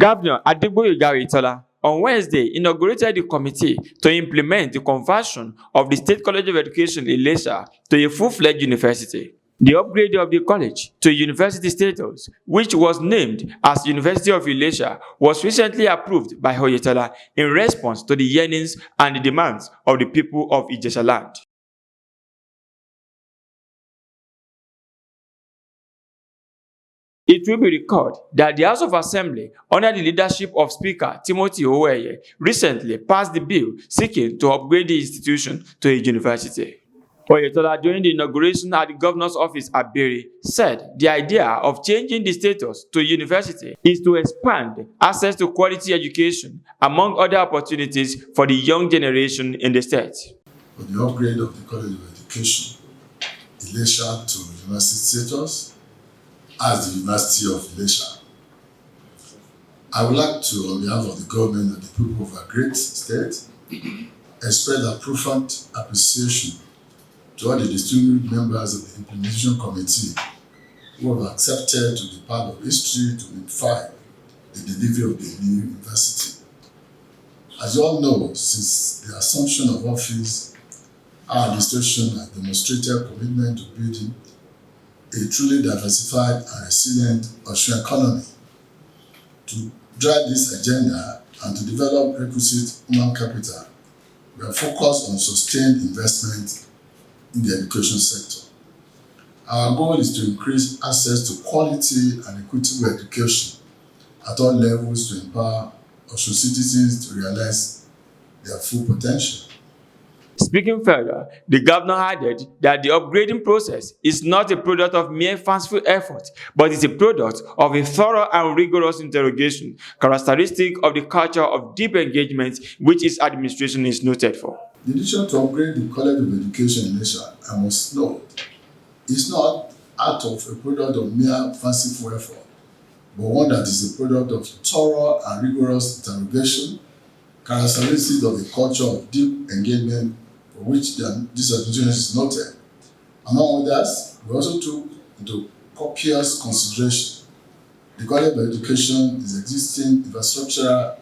Governor Oyetola on Wednesday inaugurated the committee to implement the conversion of the State College of Education Ilesa to a full-fledged university. The upgrade of the college to university status, which was named as University of Ilesa, was recently approved by Oyetola in response to the yearnings and the demands of the people of Ijesha land. It will be recalled that the House of Assembly, under the leadership of Speaker Timothy Oweye, recently passed the bill seeking to upgrade the institution to a university. Oyetola, during the inauguration at the governor's office at Biri, said the idea of changing the status to a university is to expand access to quality education, among other opportunities for the young generation in the state. For the upgrade of the College of Education, Ilesa to university status, as the University of Ilesa. I would like to, on behalf of the government and the people of our great state, express a profound appreciation to all the distinguished members of the Implementation Committee who have accepted to be part of history to unify the delivery of the new university. As you all know, since the assumption of office, our administration has demonstrated commitment to building a truly diversified and resilient Osun economy. To drive this agenda and to develop requisite human capital, we are focused on sustained investment in the education sector. Our goal is to increase access to quality and equitable education at all levels to empower Osun citizens to realize their full potential. Speaking further, the governor added that the upgrading process is not a product of mere fanciful effort, but is a product of a thorough and rigorous interrogation, characteristic of the culture of deep engagement which its administration is noted for. The decision to upgrade the College of Education in Ilesa, I must note, is not out of a product of mere fanciful effort, but one that is a product of thorough and rigorous interrogation, characteristic of a culture of deep engagement for which this administration is noted. Among others, we also took into copious consideration the College of Education is existing infrastructural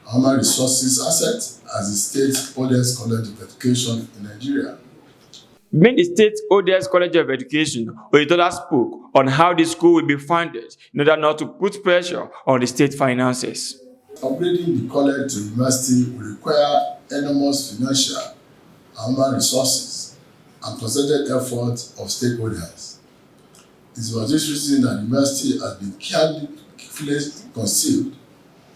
and human resources asset as the state's oldest college of education in Nigeria. Being the state's oldest college of education, Oyetola spoke on how the school will be funded in order not to put pressure on the state finances. Upgrading the college to university will require enormous financial and human resources and concerted efforts of stakeholders. It was this reason that the university has been carefully conceived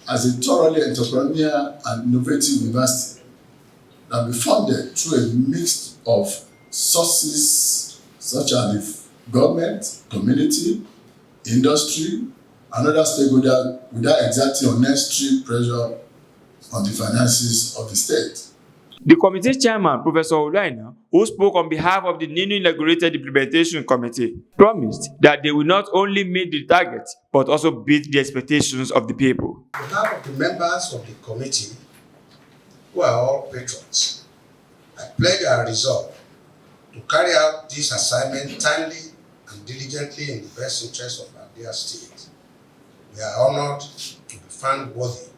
as a thoroughly entrepreneurial and innovative university that will be funded through a mix of sources such as the government, community, industry, and other stakeholders without exerting unnecessary pressure on the finances of the state. The committee's chairman, Professor Oyetola, who spoke on behalf of the newly inaugurated implementation committee, promised that they will not only meet the targets but also beat the expectations of the people. On behalf of the members of the committee, who are all patrons, I pledge our resolve to carry out this assignment timely and diligently in the best interest of our dear state. We are honored to be found worthy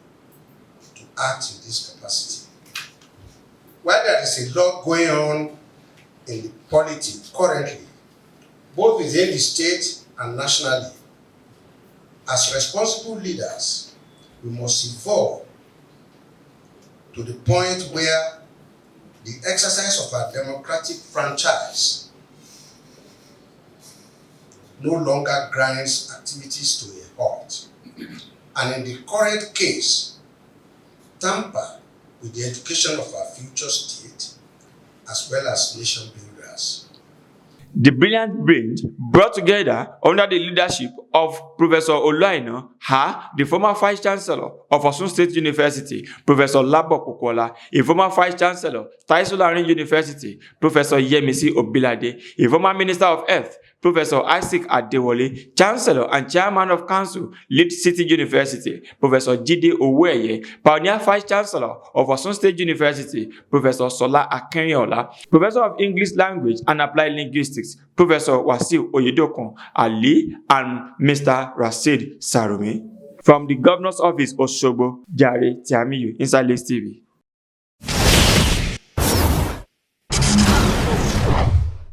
to act in this capacity. While there is a lot going on in the polity currently, both within the state and nationally, as responsible leaders, we must evolve to the point where the exercise of our democratic franchise no longer grinds activities to a halt, and in the current case, tamper with the education of our future state as well as nation builders. The brilliant brains brought together under the leadership of Professor Oyetola, the former Vice Chancellor of Osun State University, Professor Labo Kokola, a former Vice Chancellor, Taiwo Larin University, Professor Yemisi Obilade, a former Minister of Health, Professor Isaac Adewale, Chancellor and Chairman of Council, Lead City University, Professor Jide Oweye, Pioneer Vice Chancellor of Osun State University, Professor Sola Akinriola, Professor of English Language and Applied Linguistics, Professor Wasiu Oyedokun Ali, and Mr. Rashid Sarumi. From the governor's office, Osogbo, Jare Tiamiyu, inside Lace TV.